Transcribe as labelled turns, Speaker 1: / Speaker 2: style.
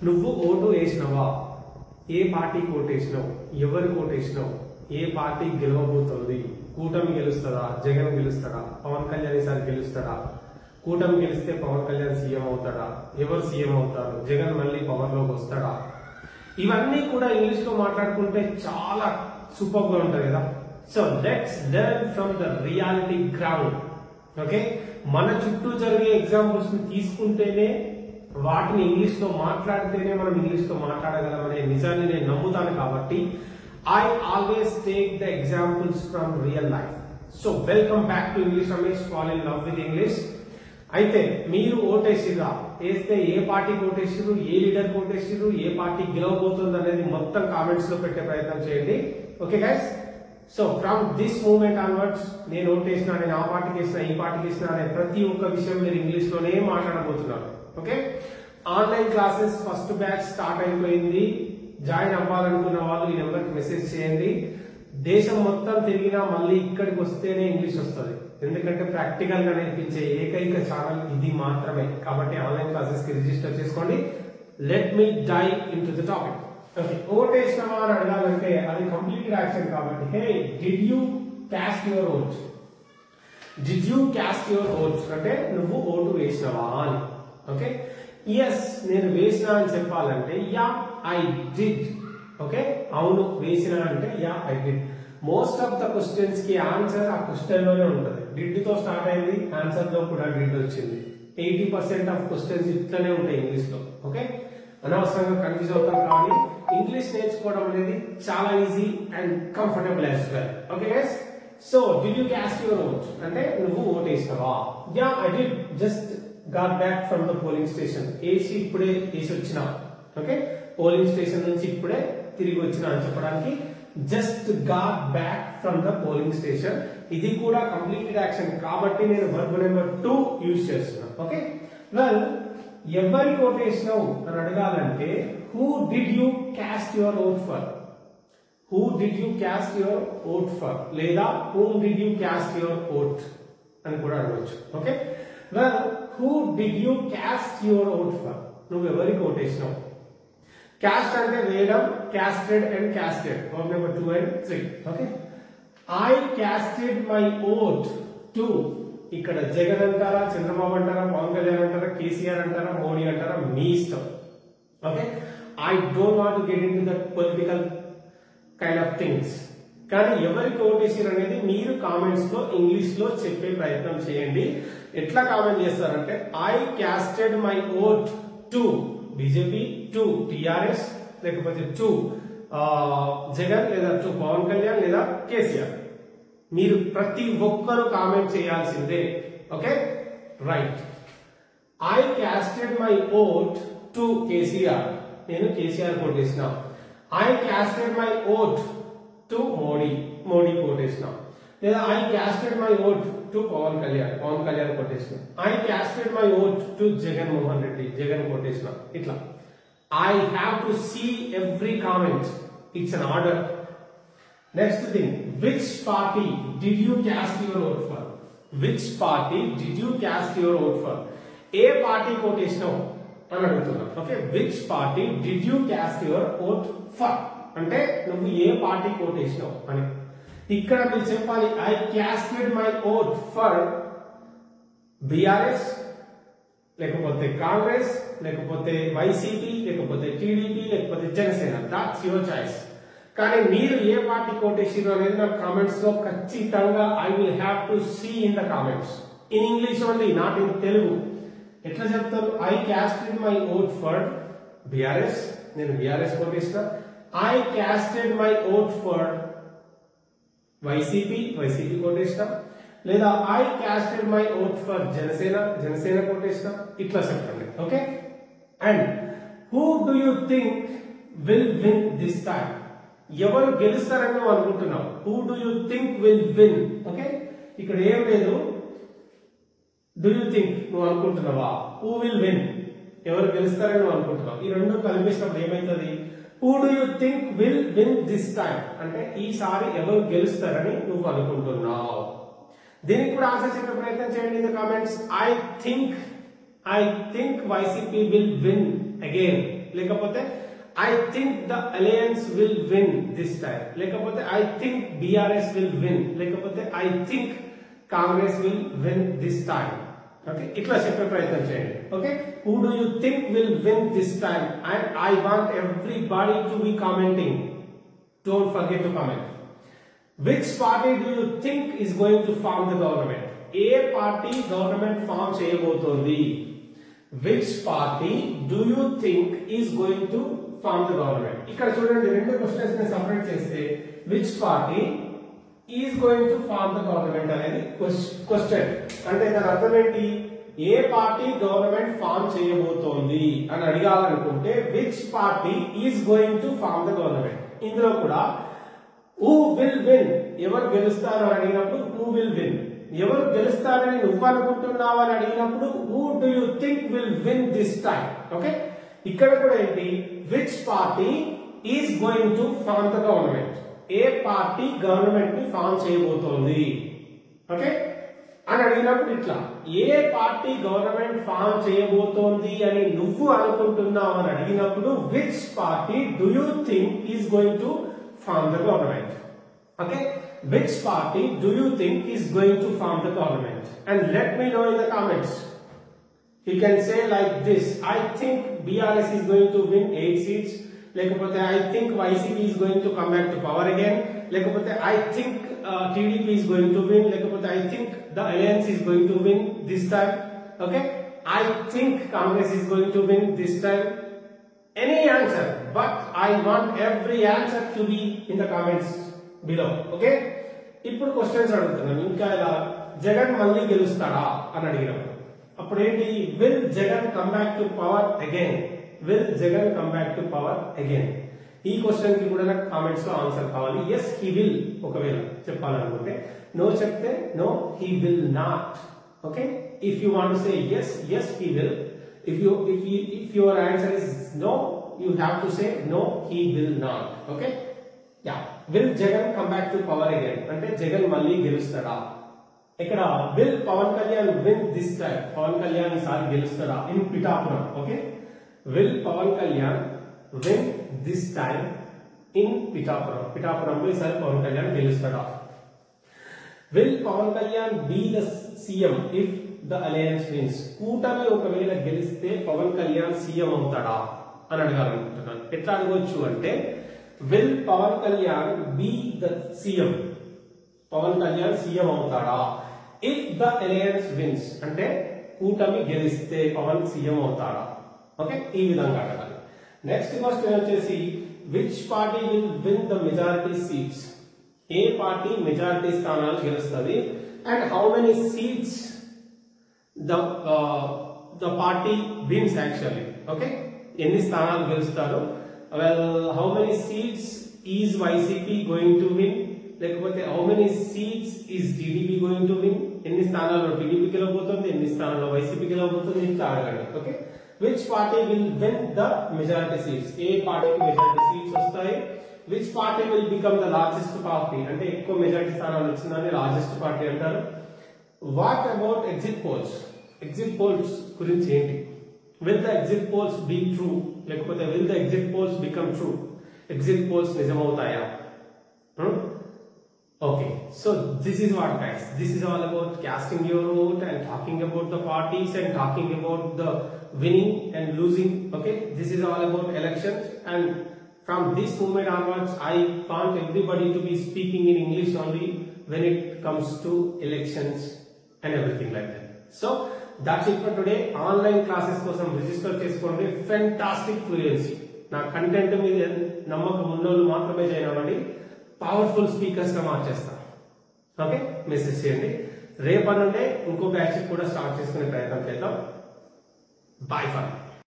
Speaker 1: నువ్వు ఓటు వేసినవా? ఏ పార్టీకి ఓటేసినావు? ఎవరికి ఓటేసినావు? ఏ పార్టీ గెలవబోతోంది? కూటమి గెలుస్తుందా? జగన్ గెలుస్తాడా? పవన్ కళ్యాణ్ ఈసారి గెలుస్తాడా? కూటమి గెలిస్తే పవన్ కళ్యాణ్ సీఎం అవుతాడా? ఎవరు సీఎం అవుతారు? జగన్ మళ్ళీ పవర్ లోకి వస్తాడా? ఇవన్నీ కూడా ఇంగ్లీష్ లో మాట్లాడుకుంటే చాలా సూపర్ గా ఉంటది కదా. So let's learn from the reality ground. Okay, మన చుట్టూ జరిగే ఎగ్జాంపుల్స్ ని తీసుకుంటేనే, వాటిని ఇంగ్లీష్ లో మాట్లాడితేనే మనం ఇంగ్లీష్ లో మాట్లాడగలమనే నిజాన్ని నేను నమ్ముతాను. కాబట్టి I always take the examples from real life. So welcome back to English Ramesh, fall in love with English. అయితే మీరు ఓటేసిరా? వేస్తే ఏ పార్టీకి ఓటేసిరు? ఏ లీడర్ ఓటేసిరు? ఏ పార్టీ గెలవబోతుంది అనేది మొత్తం కామెంట్స్ లో పెట్టే ప్రయత్నం చేయండి. Okay guys, so from this moment onwards నేను ఓటేసిన, నేను ఆ పార్టీకి వేసిన, ఈ పార్టీకి వేసిన అనే ప్రతి ఒక్క విషయం మీరు ఇంగ్లీష్ లోనే మాట్లాడబోతున్నారు. Okay, online classes first batch start అయిపోయింది. జాయిన్ అవ్వాలనుకున్న వాళ్ళు ఈ నెంబర్కి మెసేజ్ చేయండి. దేశం మొత్తం తిరిగినా మళ్ళీ ఇక్కడికి వస్తేనే ఇంగ్లీష్ వస్తుంది. ఎందుకంటే ప్రాక్టికల్ గా నేర్పించే ఏకైక ఛానల్ ఇది మాత్రమే. కాబట్టి ఆన్లైన్ క్లాసెస్ కి రిజిస్టర్ చేసుకోండి. Let me dive into the topic. Okay, ఓటేసినవా అని అడగాలంటే అది కంప్లీట్ యాక్షన్ కాబట్టి, hey did you cast your votes? Did you cast your votes అంటే నువ్వు ఓటు వేసినవా అని. ఓకే, ఎస్ నేను వేసిన అని చెప్పాలంటే యా ఐ డిడ్. ఓకే, అవును వేసిన అంటే yeah I did. Most of the questions కి ఆన్సర్ ఆ క్వశ్చన్ లోనే ఉంటుంది. డిడ్ తో స్టార్ట్ అయింది, ఆన్సర్ లో కూడా డిడ్ వచ్చింది. 80% ఆఫ్ క్వశ్చన్స్ ఇట్లనే ఉంటాయి ఇంగ్లీష్ లో. ఓకే, అనవసరంగా కన్ఫ్యూజ్ అవుతాం. కానీ ఇంగ్లీష్ నేర్చుకోవడం అనేది చాలా easy and comfortable as well. Okay guys, so did you cast your votes అంటే నువ్వు ఓట్ వేసినవా? Yeah I did, just got back from the polling station. ఇప్పుడే వేసి వచ్చిన. ఓకే, పోలింగ్ స్టేషన్ నుంచి ఇప్పుడే తిరిగి వచ్చిన అని చెప్పడానికి just got back from the polling station. ఇది కూడా కంప్లీటెడ్ యాక్షన్ కాబట్టి నేను వర్బ్ నెంబర్ 2 యూజ్ చేస్తున్నా. ఓకే, వెల్ ఎవరికి ఓటేసినావు అని అడగాలంటే who did you cast your vote for? Who did you cast your vote for, లేదా whom did you cast your vote అని కూడా అడగవచ్చు. Okay, well who did you cast your vote for? నువ్వు ఎవరికి ఓటేసినావు? కాస్ట్ అంటే వేయడం, casted and casted, verb number 2 and 3. Okay, I casted my vote to. ఇక్కడ జగన్ అంటారా, చంద్రబాబు అంటారా, పవన్ కళ్యాణ్ అంటారా, కేసీఆర్ అంటారా, మోడీ అంటారా, మీ ఇష్టం. Okay, I don't want to get in to that political kind of things. కానీ ఎవరికి ఓటేసారు అనేది మీరు కామెంట్స్ లో ఇంగ్లీష్ లో చెప్పే ప్రయత్నం చేయండి. ఎట్లా కామెంట్ చేస్తారంటే I casted my vote to BJP, to TRS, లేకపోతే టు జగన్, లేదా టు పవన్ కళ్యాణ్, లేదా కేసీఆర్. మీరు ప్రతి ఒక్కరు కామెంట్ చేయాల్సిందే. Okay, right. I casted my vote to KCR, నేను కేసీఆర్ కోటేసిన. I casted my vote to Modi కోటేసిన. లేదా I casted my vote to Pawan Kalyan కోటేసిన. I casted my vote to Jaganmohan Reddy, Jagan కోటేసిన. ఇట్లా I have to see every comment. It's an order. Next thing, which party did you cast your vote for? Which party did you cast your vote for? ఏ party కోటేసినావు అని అడుగుతున్నా. Okay, which party did you cast your vote for అంటే నువ్వు ఏ party కోటేసినావు అని. ఇక్కడ మీరు చెప్పాలి I casted my vote for BRS, లేకపోతే కాంగ్రెస్, లేకపోతే వైసీపీ, లేకపోతే టీడీపీ, లేకపోతే జనసేన. That's your choice. కానీ మీరు ఏ పార్టీ కోటేసిరు అనేది నాకు కామెంట్స్ లో ఖచ్చితంగా I will have to see in the comments in English only, not in Telugu. ఎట్లా చెప్తారు? I casted my vote for BRS, నేను బీఆర్ఎస్ కోటేసిన. I casted my vote for YCP కోటేసిన. లేదా I casted my vote for Janasena కోటేసిన. ఇట్లా చెప్పండి. Okay, and who do you think will win this time? ఎవరు గెలుస్తారని నువ్వు అనుకుంటున్నావు? Who do you think will win? Okay, ఇక్కడ ఏం లేదు. డూ యూ థింక్ నువ్వు అనుకుంటున్నావా? హూ విల్ విన్, ఎవరు గెలుస్తారని నువ్వు అనుకుంటున్నావు. ఈ రెండు కలిపేసినప్పుడు ఏమైతుంది? Who do you think will win this time అంటే ఈసారి ఎవరు గెలుస్తారని నువ్వు అనుకుంటున్నావు. దీనికి కూడా ఆన్సర్ చెప్పే ప్రయత్నం చేయండి in the comments. I think YCP will win again. లేకపోతే I think the alliance will win this time, లేకపోతే I think BRS will win, లేకపోతే I think Congress will win this time. Okay, ఇట్లా చెప్పే ప్రయత్నం చేయండి. Okay, who do you think will win this time? And I want everybody to be commenting. Don't forget to comment. Which party do you think is going to form the government? ఏ పార్టీ government form చేయబోతోంది? Which party do you think is going to form the government? ఇక్కడ చూడండి, రెండు questions ని separate చేస్తే which party is going to form the government అనేది question. అంటే దాని అర్థం ఏంటి? ఏ పార్టీ గవర్నమెంట్ ఫామ్ చేయబోతోంది అని అడగాలనుకుంటే which party is going to form the government. ఇందులో కూడా who will win, ఎవరు గెలుస్తారు అని అడిగినప్పుడు who will win, ఎవరు గెలుస్తారని నువ్వు అనుకుంటున్నావు అని అడిగినప్పుడు who do you think will win this time. Okay, ఇక్కడ కూడా ఏంటి? which party is going to form the government, ఏ పార్టీ గవర్నమెంట్ ని ఫామ్ చేయబోతోంది. ఓకే అని అడిగినప్పుడు ఇట్లా ఏ పార్టీ గవర్నమెంట్ ఫామ్ చేయబోతోంది అని నువ్వు అనుకుంటున్నావు అని అడిగినప్పుడు which party do you think is going to form the government. Okay, which party do you think is going to form the government? And let me know in the comments. You can say like this: I think BRS is going to win 8 seats. లేకపోతే I think YCP is going to come back to power again. లేకపోతే I think TDP is going to win. లేకపోతే I think the alliance is going to win this time. Okay, I think Congress is going to win this time. Any answer, but I want every answer to be in the comments below. Okay, ఇప్పుడు questions అడుగుతున్నాను. ఇంకా ఇలా జగన్ మళ్ళీ గెలుస్తాడా అని అడిగినప్పుడు అప్పుడు ఏంటి? will Jagan come back to power again, will Jagan come back to power again. ఈ క్వశ్చన్ కి కూడా నాకు కామెంట్స్ లో ఆన్సర్ కావాలి. yes he will ఒకవేళ చెప్పాలనుకుంటే, no చెప్తే no he will not. okay, if you want to say yes, yes he will. If your answer is no, you have to say no he will not. okay, yeah, will Jagan come back to power again అంటే జగన్ మళ్ళీ గెలుస్తాడా? ఇక్కడ will Pawan Kalyan win this time, Pawan Kalyan ఈసారి గెలుస్తాడా in Pithapuram. Okay, will Pawan Kalyan win this time in Pithapuram, పిఠాపురంలో ఈసారి Pawan Kalyan గెలుస్తాడా? will Pawan Kalyan be the CM if the alliance wins? కూటమి ఒకవేళ గెలిస్తే పవన్ కళ్యాణ్ సీఎం అవుతాడా అని అడగాలనుకుంటున్నాను. ఎట్లా అడగొచ్చు అంటే will Pawan Kalyan be the CM, Pawan Kalyan CM అవుతాడా? if the alliance wins అంటే కూటమి గెలిస్తే పవన్ సీఎం అవుతాడా? ఓకే, ఈ విధంగా అడగాలి. నెక్స్ట్ క్వశ్చన్ వచ్చేసి which party will win the majority seats? A party majority స్థానాలు గెలుస్తుంది? and how many seats the party wins actually. okay, ఎన్ని స్థానాలు గెలుస్తారు? well, how many seats is YCP going to win? లేకపోతే how many seats is TDP going to win? ఎన్ని స్థానాల్లో TDP గెలవబోతుంది, ఎన్ని స్థానాల్లో YCP గెలవబోతుంది, ఇట్లా అడగండి. Okay, which party will win the majority seats? ఏ పార్టీకి మెజారిటీ సీట్స్ వస్తాయి? which party will become the largest party అంటే ఎక్కువ మెజారిటీ స్థానాలు వచ్చిందని లార్జెస్ట్ పార్టీ అంటారు. what about exit polls? Exit polls గురించి ఏంటి? will the exit polls be true? లేకపోతే will the exit polls become true? Exit polls నిజమవుతాయా? okay, so this is what guys, this is all about casting your vote and talking about the parties and talking about the winning and losing. okay, this is all about elections, and from this moment onwards I want everybody to be speaking in English only when it comes to elections and everything like that. So that's it for today. Online classes కోసం register చేసుకోండి. fantastic fluency, నా content మీద నమ్మకం ఉన్నోళ్ళు మాత్రమే join అవ్వండి. Powerful speakers గా మార్చేస్తాం. Okay, message చేయండి. రేపటి నుండే ఇంకో బ్యాచ్ కూడా స్టార్ట్ చేసుకునే ప్రయత్నం చేద్దాం. By for